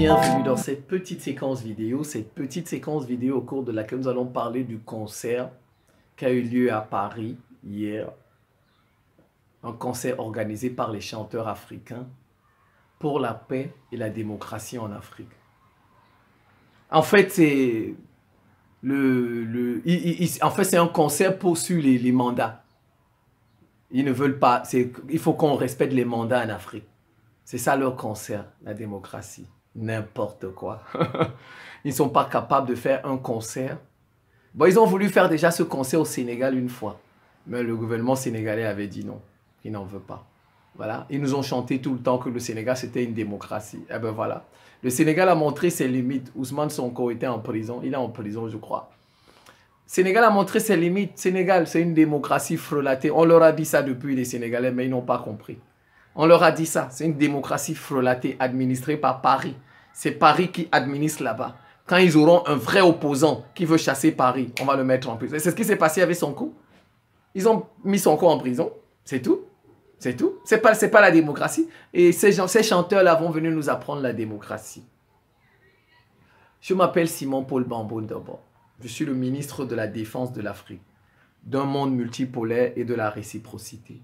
bienvenue dans cette petite séquence vidéo au cours de laquelle nous allons parler du concert qui a eu lieu à Paris hier. Un concert organisé par les chanteurs africains pour la paix et la démocratie en Afrique. En fait, c'est c'est un concert pour suivre les mandats. Ils ne veulent pas, il faut qu'on respecte les mandats en Afrique. C'est ça leur concert, la démocratie. N'importe quoi. Ils ne sont pas capables de faire un concert. Bon, ils ont voulu faire déjà ce concert au Sénégal une fois. Mais le gouvernement sénégalais avait dit non. Il n'en veut pas. Voilà. Ils nous ont chanté tout le temps que le Sénégal, c'était une démocratie. Eh ben voilà. Le Sénégal a montré ses limites. Ousmane Sonko était en prison. Il est en prison, je crois. Sénégal a montré ses limites. Sénégal, c'est une démocratie frelatée. On leur a dit ça depuis, les Sénégalais, mais ils n'ont pas compris. On leur a dit ça. C'est une démocratie frelatée, administrée par Paris. C'est Paris qui administre là-bas. Quand ils auront un vrai opposant qui veut chasser Paris, on va le mettre en prison. C'est ce qui s'est passé avec Sonko. Ils ont mis Sonko en prison. C'est tout. C'est tout. C'est pas la démocratie. Et ces chanteurs-là vont venir nous apprendre la démocratie. Je m'appelle Simon-Paul Bamboun d'abord. Je suis le ministre de la Défense de l'Afrique, d'un monde multipolaire et de la réciprocité.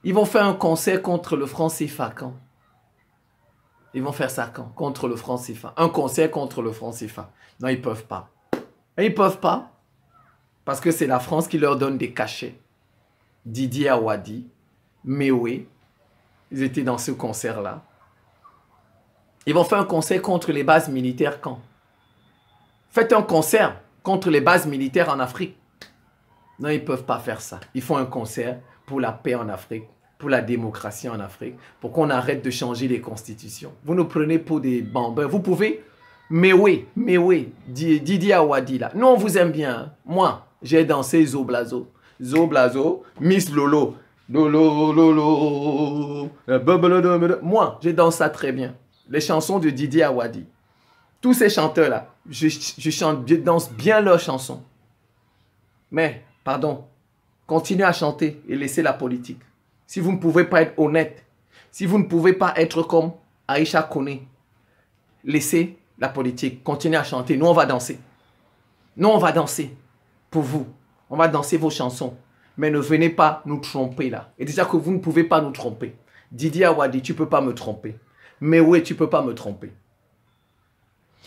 Ils vont faire un concert contre le franc CFA quand? Ils vont faire ça quand? Contre le franc CFA. Un concert contre le franc CFA. Non, ils ne peuvent pas. Et ils ne peuvent pas parce que c'est la France qui leur donne des cachets. Didier Awadi, Mewe, ils étaient dans ce concert-là. Ils vont faire un concert contre les bases militaires quand? Faites un concert contre les bases militaires en Afrique. Non, ils ne peuvent pas faire ça. Ils font un concert pour la paix en Afrique, pour la démocratie en Afrique, pour qu'on arrête de changer les constitutions. Vous nous prenez pour des bambins. Vous pouvez, Mewe, Didier Awadi là. Nous, on vous aime bien. Hein. Moi, j'ai dansé Zoblazo. Zoblazo, Miss Lolo. Lolo. Moi, je danse ça très bien. Les chansons de Didier Awadi. Tous ces chanteurs-là, je danse bien leurs chansons. Mais, pardon, continuez à chanter et laissez la politique. Si vous ne pouvez pas être honnête, si vous ne pouvez pas être comme Aïcha Kone, laissez la politique, continuez à chanter. Nous, on va danser. Nous, on va danser pour vous. On va danser vos chansons. Mais ne venez pas nous tromper là. Et déjà que vous ne pouvez pas nous tromper. Didier Awadi, tu ne peux pas me tromper. Mais oui, tu ne peux pas me tromper.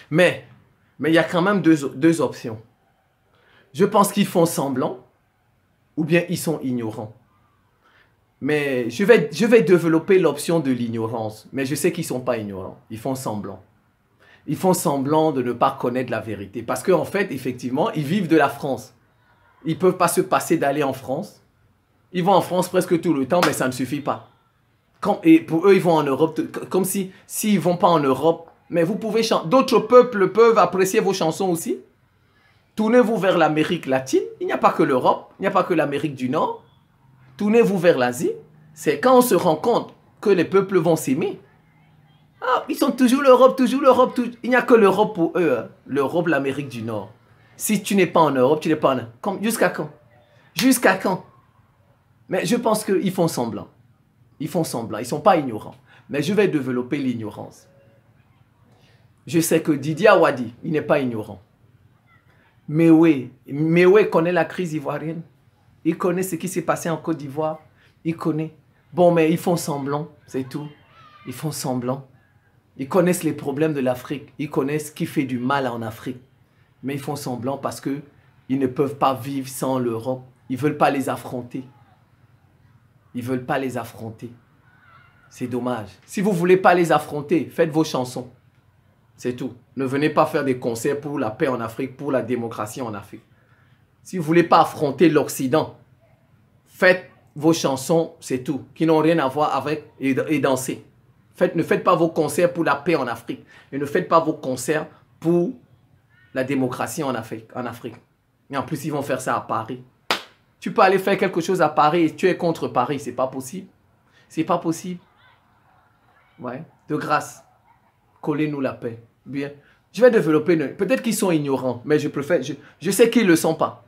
Mais il y a quand même deux options. Je pense qu'ils font semblant ou bien ils sont ignorants. Mais je vais développer l'option de l'ignorance. Mais je sais qu'ils ne sont pas ignorants. Ils font semblant. Ils font semblant de ne pas connaître la vérité. Parce qu'en fait, effectivement, ils vivent de la France. Ils ne peuvent pas se passer d'aller en France. Ils vont en France presque tout le temps, mais ça ne suffit pas. Et pour eux, ils vont en Europe, comme s'ils ne vont pas en Europe. Mais vous pouvez chanter. D'autres peuples peuvent apprécier vos chansons aussi. Tournez-vous vers l'Amérique latine. Il n'y a pas que l'Europe. Il n'y a pas que l'Amérique du Nord. Tournez-vous vers l'Asie. C'est quand on se rend compte que les peuples vont s'aimer. Ah, ils sont toujours l'Europe, toujours l'Europe. Il n'y a que l'Europe pour eux. Hein. L'Europe, l'Amérique du Nord. Si tu n'es pas en Europe, tu n'es pas en... Jusqu'à quand? Jusqu'à quand? Mais je pense qu'ils font semblant. Ils font semblant. Ils ne sont pas ignorants. Mais je vais développer l'ignorance. Je sais que Didier Awadi, il n'est pas ignorant. Mewe connaît la crise ivoirienne. Il connaît ce qui s'est passé en Côte d'Ivoire. Il connaît. Bon, mais ils font semblant, c'est tout. Ils font semblant. Ils connaissent les problèmes de l'Afrique. Ils connaissent ce qui fait du mal en Afrique. Mais ils font semblant parce qu'ils ne peuvent pas vivre sans l'Europe. Ils ne veulent pas les affronter. Ils ne veulent pas les affronter. C'est dommage. Si vous ne voulez pas les affronter, faites vos chansons. C'est tout. Ne venez pas faire des concerts pour la paix en Afrique, pour la démocratie en Afrique. Si vous ne voulez pas affronter l'Occident, faites vos chansons, c'est tout, qui n'ont rien à voir avec et dansez. Ne faites pas vos concerts pour la paix en Afrique. Et ne faites pas vos concerts pour la démocratie en Afrique. Et en plus, ils vont faire ça à Paris. Tu peux aller faire quelque chose à Paris et tu es contre Paris. C'est pas possible. C'est pas possible. Ouais. De grâce. Collez-nous la paix. Bien. Je vais développer... Peut-être qu'ils sont ignorants, mais je préfère... Je sais qu'ils ne le sont pas.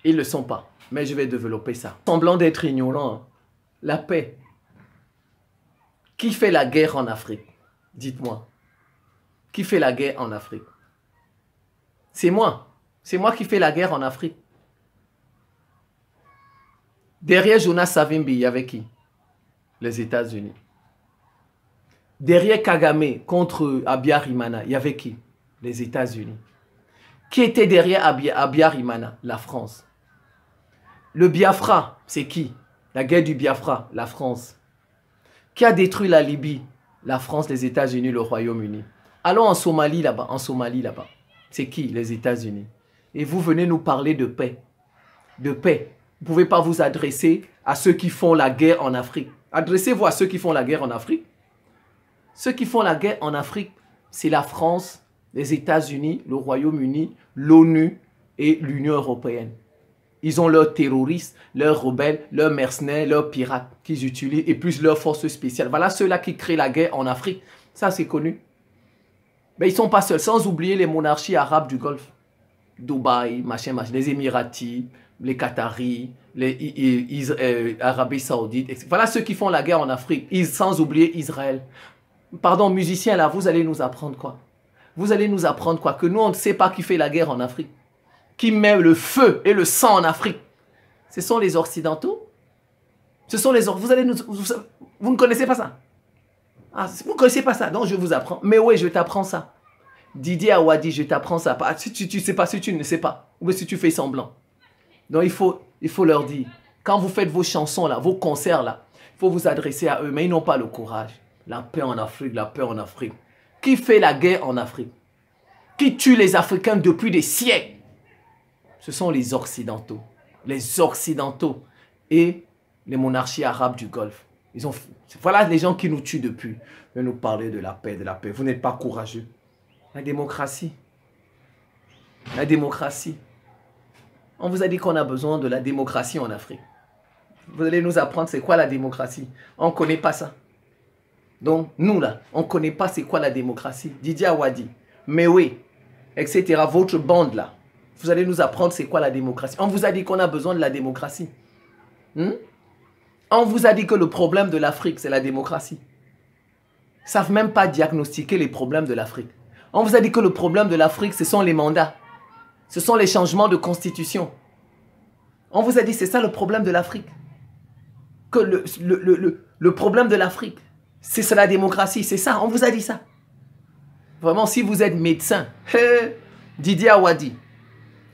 Ils ne le sont pas. Mais je vais développer ça. Semblant d'être ignorant. La paix. Qui fait la guerre en Afrique? Dites-moi. Qui fait la guerre en Afrique? C'est moi. C'est moi qui fais la guerre en Afrique. Derrière Jonas Savimbi, il y avait qui? Les États-Unis. Derrière Kagame contre Abiyarimana, il y avait qui? Les États-Unis. Qui était derrière Abiyarimana? La France. Le Biafra, c'est qui? La guerre du Biafra, la France. Qui a détruit la Libye? La France, les États-Unis, le Royaume-Uni. Allons en Somalie là-bas. En Somalie là-bas. C'est qui? Les États-Unis. Et vous venez nous parler de paix. De paix. Vous ne pouvez pas vous adresser à ceux qui font la guerre en Afrique. Adressez-vous à ceux qui font la guerre en Afrique. Ceux qui font la guerre en Afrique, c'est la France, les États-Unis, le Royaume-Uni, l'ONU et l'Union européenne. Ils ont leurs terroristes, leurs rebelles, leurs mercenaires, leurs pirates qu'ils utilisent et plus leurs forces spéciales. Voilà ceux-là qui créent la guerre en Afrique. Ça, c'est connu. Mais ils ne sont pas seuls, sans oublier les monarchies arabes du Golfe. Dubaï, machin, les Émiratis, les Qataris, les Arabie Saoudite, etc. Voilà ceux qui font la guerre en Afrique, sans oublier Israël. Pardon, musiciens là, vous allez nous apprendre quoi? Vous allez nous apprendre quoi? Que nous, on ne sait pas qui fait la guerre en Afrique. Qui met le feu et le sang en Afrique? Ce sont les Occidentaux. Ce sont les... Vous ne connaissez pas ça? Ah, vous ne connaissez pas ça? Donc je vous apprends. Mais oui, je t'apprends ça. Didier Awadi, je t'apprends ça. Si tu ne sais pas, si tu ne sais pas, ou si tu fais semblant. Donc il faut leur dire, quand vous faites vos chansons là, vos concerts là, il faut vous adresser à eux, mais ils n'ont pas le courage. La paix en Afrique, la paix en Afrique. Qui fait la guerre en Afrique? Qui tue les Africains depuis des siècles? Ce sont les Occidentaux. Les Occidentaux et les monarchies arabes du Golfe. Voilà les gens qui nous tuent depuis. Vous nous parler de la paix, de la paix. Vous n'êtes pas courageux. La démocratie. La démocratie. On vous a dit qu'on a besoin de la démocratie en Afrique. Vous allez nous apprendre c'est quoi la démocratie. On ne connaît pas ça. Donc, nous là, on ne connaît pas c'est quoi la démocratie. Didier Awadi, mais oui, etc. Votre bande là, vous allez nous apprendre c'est quoi la démocratie. On vous a dit qu'on a besoin de la démocratie. On vous a dit que le problème de l'Afrique, c'est la démocratie. Ils ne savent même pas diagnostiquer les problèmes de l'Afrique. On vous a dit que le problème de l'Afrique, ce sont les mandats. Ce sont les changements de constitution. On vous a dit c'est ça le problème de l'Afrique. Que le problème de l'Afrique, c'est la démocratie. C'est ça, on vous a dit ça. Vraiment, si vous êtes médecin, Didier Awadi,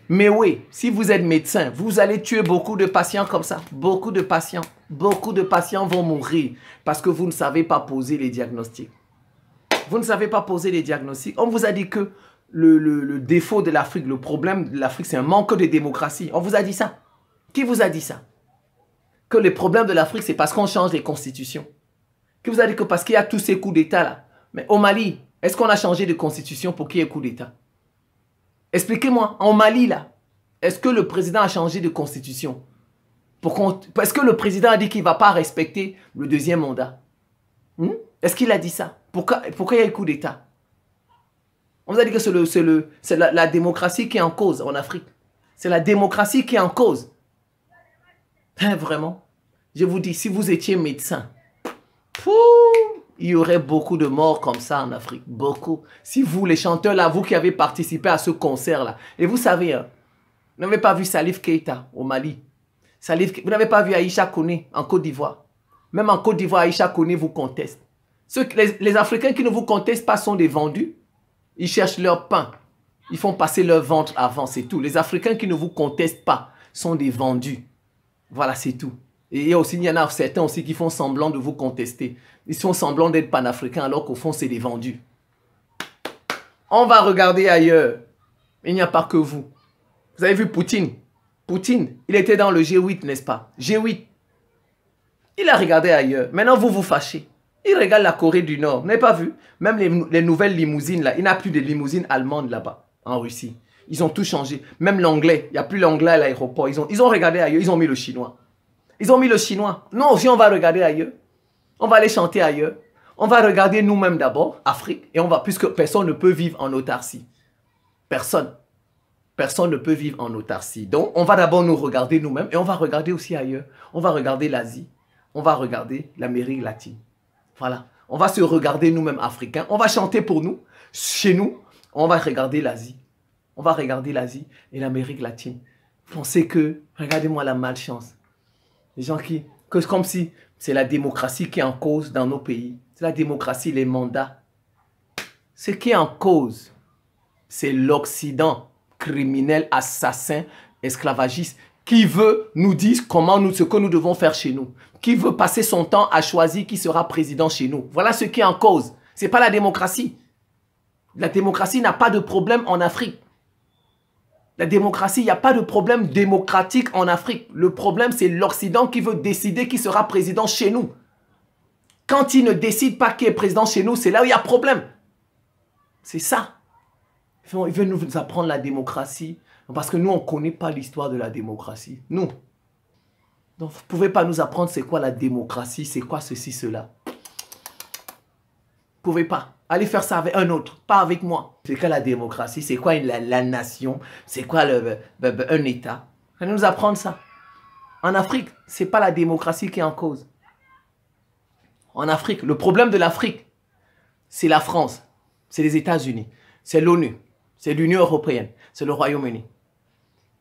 mais oui, si vous êtes médecin, vous allez tuer beaucoup de patients comme ça. Beaucoup de patients vont mourir parce que vous ne savez pas poser les diagnostics. Vous ne savez pas poser les diagnostics. On vous a dit que le défaut de l'Afrique, le problème de l'Afrique, c'est un manque de démocratie. On vous a dit ça. Qui vous a dit ça? Que le problème de l'Afrique, c'est parce qu'on change les constitutions. Qui vous a dit que parce qu'il y a tous ces coups d'État là? Mais au Mali, est-ce qu'on a changé de constitution pour qu'il y ait coup d'État? Expliquez-moi, en Mali là, est-ce que le président a changé de constitution? Est-ce que le président a dit qu'il ne va pas respecter le deuxième mandat? Est-ce qu'il a dit ça? Pourquoi il y a eu coup d'État? On vous a dit que c'est la démocratie qui est en cause en Afrique. C'est la démocratie qui est en cause. Hein, vraiment? Je vous dis, si vous étiez médecin, il y aurait beaucoup de morts comme ça en Afrique. Beaucoup. Si vous, les chanteurs là, vous qui avez participé à ce concert là, et vous savez, hein, vous n'avez pas vu Salif Keïta au Mali. Vous n'avez pas vu Aïcha Koné en Côte d'Ivoire. Même en Côte d'Ivoire, Aïcha Koné vous conteste. Les Africains qui ne vous contestent pas sont des vendus. Ils cherchent leur pain. Ils font passer leur ventre avant, c'est tout. Les Africains qui ne vous contestent pas sont des vendus. Voilà, c'est tout. Et il y en a certains aussi qui font semblant de vous contester. Ils font semblant d'être panafricains alors qu'au fond, c'est des vendus. On va regarder ailleurs. Il n'y a pas que vous. Vous avez vu Poutine? Poutine, il était dans le G8, n'est-ce pas? G8. Il a regardé ailleurs. Maintenant, vous vous fâchez. Il regarde la Corée du Nord. Vous n'avez pas vu? Même les nouvelles limousines, là. Il n'y a plus de limousines allemandes là-bas, en Russie. Ils ont tout changé. Même l'anglais. Il n'y a plus l'anglais à l'aéroport. Ils ont regardé ailleurs. Ils ont mis le chinois. Ils ont mis le chinois. Nous aussi, on va regarder ailleurs. On va aller chanter ailleurs. On va regarder nous-mêmes d'abord, Afrique. Et on va, puisque personne ne peut vivre en autarcie. Personne. Personne ne peut vivre en autarcie. Donc, on va d'abord nous regarder nous-mêmes. Et on va regarder aussi ailleurs. On va regarder l'Asie. On va regarder l'Amérique latine. Voilà. On va se regarder nous-mêmes Africains. On va chanter pour nous. Chez nous, on va regarder l'Asie. On va regarder l'Asie et l'Amérique latine. Pensez que, regardez-moi la malchance. Les gens comme si c'est la démocratie qui est en cause dans nos pays. C'est la démocratie, les mandats. Ce qui est en cause, c'est l'Occident criminel, assassin, esclavagiste, qui veut nous dire ce que nous devons faire chez nous. Qui veut passer son temps à choisir qui sera président chez nous. Voilà ce qui est en cause. Ce n'est pas la démocratie. La démocratie n'a pas de problème en Afrique. La démocratie, il n'y a pas de problème démocratique en Afrique. Le problème, c'est l'Occident qui veut décider qui sera président chez nous. Quand il ne décide pas qui est président chez nous, c'est là où il y a problème. C'est ça. Il veut nous apprendre la démocratie. Parce que nous, on ne connaît pas l'histoire de la démocratie. Nous. Donc, vous ne pouvez pas nous apprendre c'est quoi la démocratie, c'est quoi ceci, cela. Vous ne pouvez pas. Allez faire ça avec un autre, pas avec moi. C'est quoi la démocratie, c'est quoi la nation, c'est quoi un État. Vous allez nous apprendre ça. En Afrique, ce n'est pas la démocratie qui est en cause. En Afrique, le problème de l'Afrique, c'est la France, c'est les États-Unis, c'est l'ONU, c'est l'Union européenne, c'est le Royaume-Uni.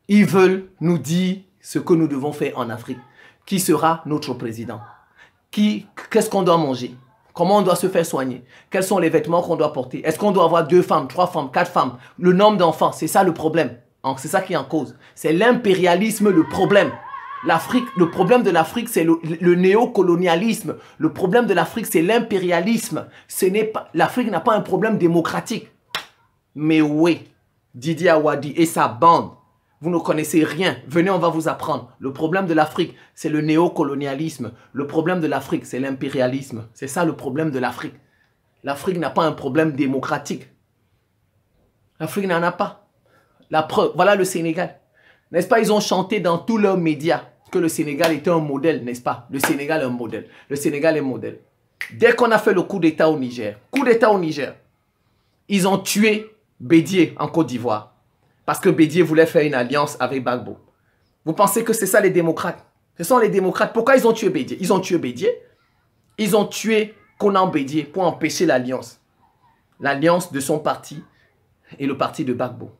Ils veulent nous dire ce que nous devons faire en Afrique. Qui sera notre président? Qu'est-ce qu'on doit manger? Comment on doit se faire soigner? Quels sont les vêtements qu'on doit porter? Est-ce qu'on doit avoir 2 femmes, 3 femmes, 4 femmes? Le nombre d'enfants, c'est ça le problème. C'est ça qui est en cause. C'est l'impérialisme le problème. Le problème de l'Afrique, c'est le néocolonialisme. Le problème de l'Afrique, c'est l'impérialisme. L'Afrique n'a pas un problème démocratique. Mais oui, Didier Awadi et sa bande, vous ne connaissez rien. Venez, on va vous apprendre. Le problème de l'Afrique, c'est le néocolonialisme. Le problème de l'Afrique, c'est l'impérialisme. C'est ça le problème de l'Afrique. L'Afrique n'a pas un problème démocratique. L'Afrique n'en a pas. La preuve, voilà le Sénégal. N'est-ce pas, ils ont chanté dans tous leurs médias que le Sénégal était un modèle, n'est-ce pas? Le Sénégal est un modèle. Le Sénégal est un modèle. Dès qu'on a fait le coup d'État au Niger, ils ont tué Bédié en Côte d'Ivoire. Parce que Bédié voulait faire une alliance avec Gbagbo. Vous pensez que c'est ça les démocrates? Ce sont les démocrates. Pourquoi ils ont tué Bédié? Ils ont tué Bédié. Ils ont tué Konan Bédié pour empêcher l'alliance. L'alliance de son parti et le parti de Gbagbo.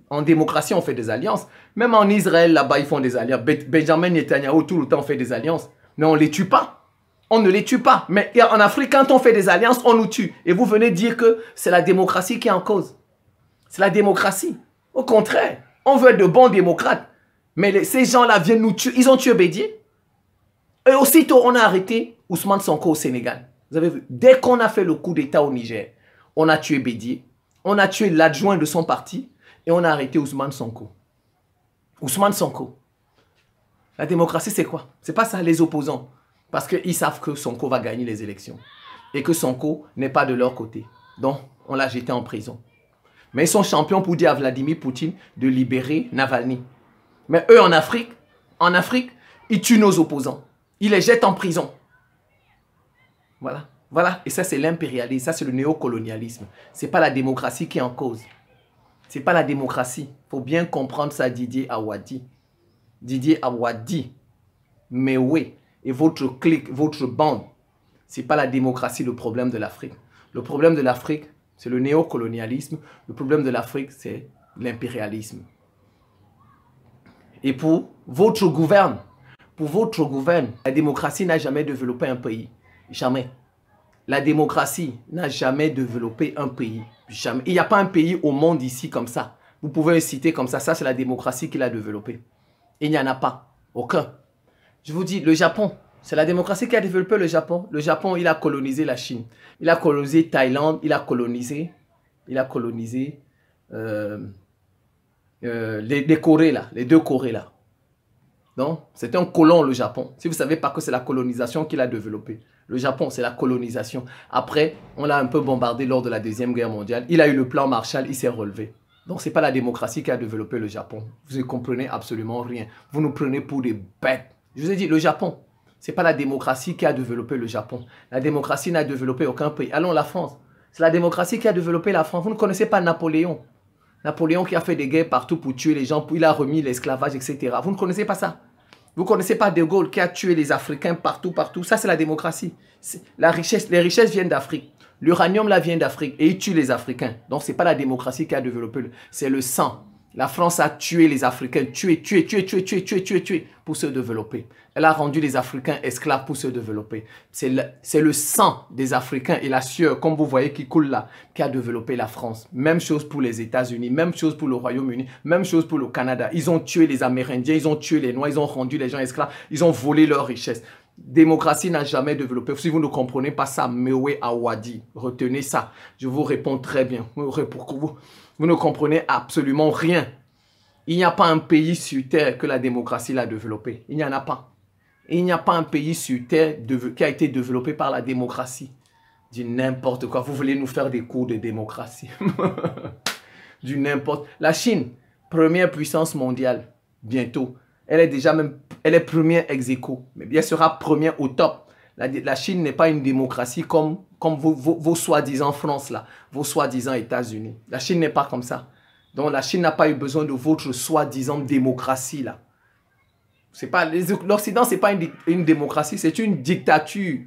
En démocratie, on fait des alliances. Même en Israël, là-bas, ils font des alliances. Benjamin Netanyahu, tout le temps, fait des alliances. Mais on ne les tue pas. On ne les tue pas. Mais en Afrique, quand on fait des alliances, on nous tue. Et vous venez dire que c'est la démocratie qui est en cause. C'est la démocratie. Au contraire, on veut être de bons démocrates. Mais ces gens-là viennent nous tuer. Ils ont tué Bédié. Et aussitôt, on a arrêté Ousmane Sonko au Sénégal. Vous avez vu, dès qu'on a fait le coup d'État au Niger, on a tué Bédié. On a tué l'adjoint de son parti. Et on a arrêté Ousmane Sonko. Ousmane Sonko. La démocratie, c'est quoi? C'est pas ça, les opposants. Parce qu'ils savent que Sonko va gagner les élections. Et que Sonko n'est pas de leur côté. Donc, on l'a jeté en prison. Mais ils sont champions pour dire à Vladimir Poutine de libérer Navalny. Mais eux, en Afrique, ils tuent nos opposants. Ils les jettent en prison. Voilà. Voilà. Et ça, c'est l'impérialisme. Ça, c'est le néocolonialisme. Ce n'est pas la démocratie qui est en cause. Ce n'est pas la démocratie. Il faut bien comprendre ça, Didier Awadi. Didier Awadi. Mais oui. Et votre clique, votre bande. Ce n'est pas la démocratie le problème de l'Afrique. Le problème de l'Afrique, c'est le néocolonialisme. Le problème de l'Afrique, c'est l'impérialisme. Et pour votre gouverne, la démocratie n'a jamais développé un pays. Jamais. La démocratie n'a jamais développé un pays. Jamais. Il n'y a pas un pays au monde ici comme ça. Vous pouvez le citer comme ça. Ça, c'est la démocratie qui l'a développé. Il n'y en a pas. Aucun. Je vous dis, le Japon, c'est la démocratie qui a développé le Japon. Le Japon, il a colonisé la Chine. Il a colonisé Thaïlande. Il a colonisé les Corées là. Les 2 Corées là. Donc, c'est un colon le Japon. Si vous ne savez pas que c'est la colonisation qu'il a développé. Le Japon, c'est la colonisation. Après, on l'a un peu bombardé lors de la Deuxième Guerre mondiale. Il a eu le plan Marshall, il s'est relevé. Donc, ce n'est pas la démocratie qui a développé le Japon. Vous ne comprenez absolument rien. Vous nous prenez pour des bêtes. Je vous ai dit, le Japon, ce n'est pas la démocratie qui a développé le Japon. La démocratie n'a développé aucun pays. Allons, la France. C'est la démocratie qui a développé la France. Vous ne connaissez pas Napoléon. Napoléon qui a fait des guerres partout pour tuer les gens. Il a remis l'esclavage, etc. Vous ne connaissez pas ça. Vous ne connaissez pas De Gaulle qui a tué les Africains partout, partout. Ça, c'est la démocratie. Les richesses viennent d'Afrique. L'uranium, là, vient d'Afrique. Et il tue les Africains. Donc, ce n'est pas la démocratie qui a développé. C'est le sang. La France a tué les Africains. Tué pour se développer. Elle a rendu les Africains esclaves pour se développer. C'est le sang des Africains et la sueur, comme vous voyez, qui coule là, qui a développé la France. Même chose pour les États-Unis, même chose pour le Royaume-Uni, même chose pour le Canada. Ils ont tué les Amérindiens, ils ont tué les Noirs, ils ont rendu les gens esclaves, ils ont volé leurs richesses. Démocratie n'a jamais développé. Si vous ne comprenez pas ça, Mewe Awadi, retenez ça. Je vous réponds très bien. Vous ne comprenez absolument rien. Il n'y a pas un pays sur Terre que la démocratie l'a développé. Il n'y en a pas. Il n'y a pas un pays sur Terre qui a été développé par la démocratie. Du n'importe quoi. Vous voulez nous faire des cours de démocratie. Du n'importe. La Chine, première puissance mondiale, bientôt. Elle est déjà même, elle est première ex aequo. Mais elle sera première au top. La Chine n'est pas une démocratie comme vos soi-disant France, là, vos soi-disant États-Unis. La Chine n'est pas comme ça. Donc la Chine n'a pas eu besoin de votre soi-disant démocratie, là. L'Occident, ce n'est pas une démocratie, c'est une dictature.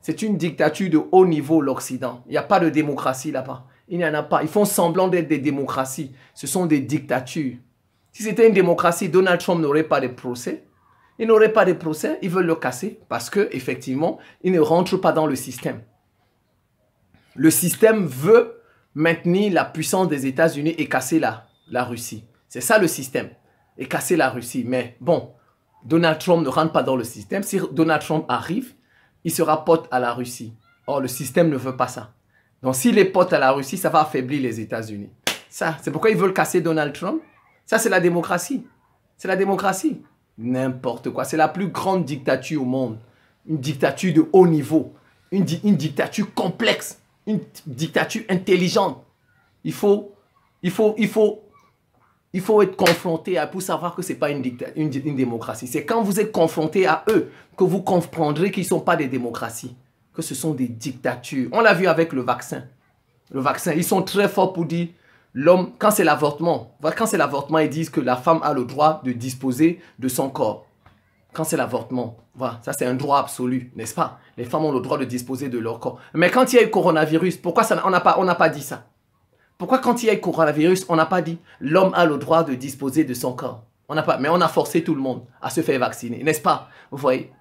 C'est une dictature de haut niveau, l'Occident. Il n'y a pas de démocratie là-bas. Il n'y en a pas. Ils font semblant d'être des démocraties. Ce sont des dictatures. Si c'était une démocratie, Donald Trump n'aurait pas de procès. Il n'aurait pas de procès. Ils veulent le casser parce qu'effectivement, il ne rentre pas dans le système. Le système veut maintenir la puissance des États-Unis et casser la Russie. C'est ça le système. Et casser la Russie. Mais bon, Donald Trump ne rentre pas dans le système. Si Donald Trump arrive, il sera pote à la Russie. Or, le système ne veut pas ça. Donc, s'il est pote à la Russie, ça va affaiblir les États-Unis. Ça, c'est pourquoi ils veulent casser Donald Trump. Ça, c'est la démocratie. C'est la démocratie. N'importe quoi. C'est la plus grande dictature au monde. Une dictature de haut niveau. Une dictature complexe. Une dictature intelligente. Il faut être confronté pour savoir que ce n'est pas une démocratie. C'est quand vous êtes confronté à eux que vous comprendrez qu'ils ne sont pas des démocraties. Que ce sont des dictatures. On l'a vu avec le vaccin. Le vaccin, ils sont très forts pour dire l'homme, quand c'est l'avortement, ils disent que la femme a le droit de disposer de son corps. Quand c'est l'avortement, voilà, ça c'est un droit absolu, n'est-ce pas? Les femmes ont le droit de disposer de leur corps. Mais quand il y a eu le coronavirus, pourquoi on n'a pas dit ça? Pourquoi quand il y a eu le coronavirus, on n'a pas dit l'homme a le droit de disposer de son corps? Mais on a forcé tout le monde à se faire vacciner, n'est-ce pas? Vous voyez,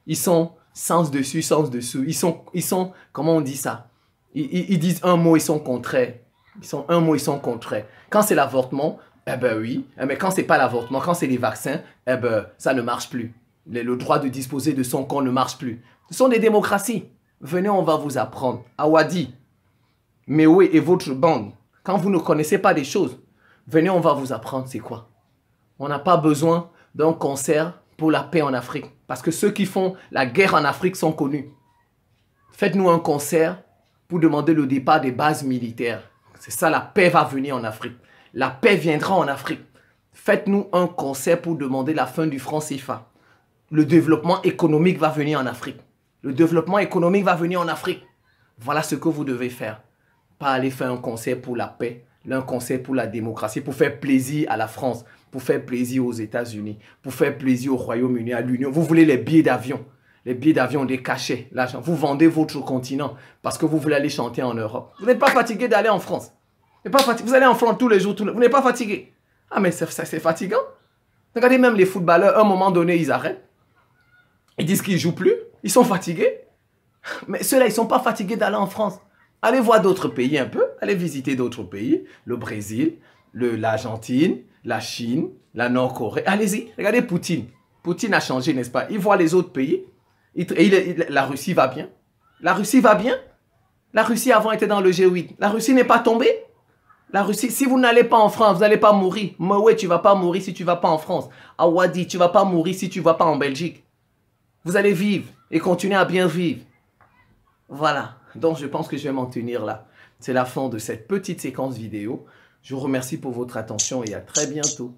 ils sont sens dessus, sens dessous. Ils sont, comment on dit ça? Ils disent un mot, ils sont contraires. Ils sont contraires. Quand c'est l'avortement, eh ben oui. Mais quand c'est pas l'avortement, quand c'est les vaccins, eh ben ça ne marche plus. Le droit de disposer de son corps ne marche plus. Ce sont des démocraties. Venez, on va vous apprendre. Awadi, Mewe et votre bande, quand vous ne connaissez pas des choses, venez, on va vous apprendre c'est quoi. On n'a pas besoin d'un concert pour la paix en Afrique. Parce que ceux qui font la guerre en Afrique sont connus. Faites-nous un concert pour demander le départ des bases militaires. C'est ça, la paix va venir en Afrique. La paix viendra en Afrique. Faites-nous un concert pour demander la fin du franc CFA. Le développement économique va venir en Afrique. Le développement économique va venir en Afrique. Voilà ce que vous devez faire. Pas aller faire un concert pour la paix, un concert pour la démocratie, pour faire plaisir à la France, pour faire plaisir aux États-Unis, pour faire plaisir au Royaume-Uni, à l'Union. Vous voulez les billets d'avion. Les billets d'avion, des cachets, l'argent. Vous vendez votre continent parce que vous voulez aller chanter en Europe. Vous n'êtes pas fatigué d'aller en France. Vous allez en France tous les jours. Vous n'êtes pas fatigué. Ah, mais c'est fatigant. Regardez même les footballeurs, à un moment donné, ils arrêtent. Ils disent qu'ils ne jouent plus. Ils sont fatigués. Mais ceux-là, ils ne sont pas fatigués d'aller en France. Allez voir d'autres pays un peu. Allez visiter d'autres pays. Le Brésil, l'Argentine, la Chine, la Nord-Corée. Allez-y. Regardez Poutine. Poutine a changé, n'est-ce pas? Il voit les autres pays. La Russie va bien. La Russie va bien. La Russie avant était dans le G8. La Russie n'est pas tombée. La Russie, si vous n'allez pas en France, vous n'allez pas mourir. Mewe, tu ne vas pas mourir si tu ne vas pas en France. Awadi, tu ne vas pas mourir si tu ne vas pas en Belgique. Vous allez vivre et continuer à bien vivre. Voilà. Donc, je pense que je vais m'en tenir là. C'est la fin de cette petite séquence vidéo. Je vous remercie pour votre attention et à très bientôt.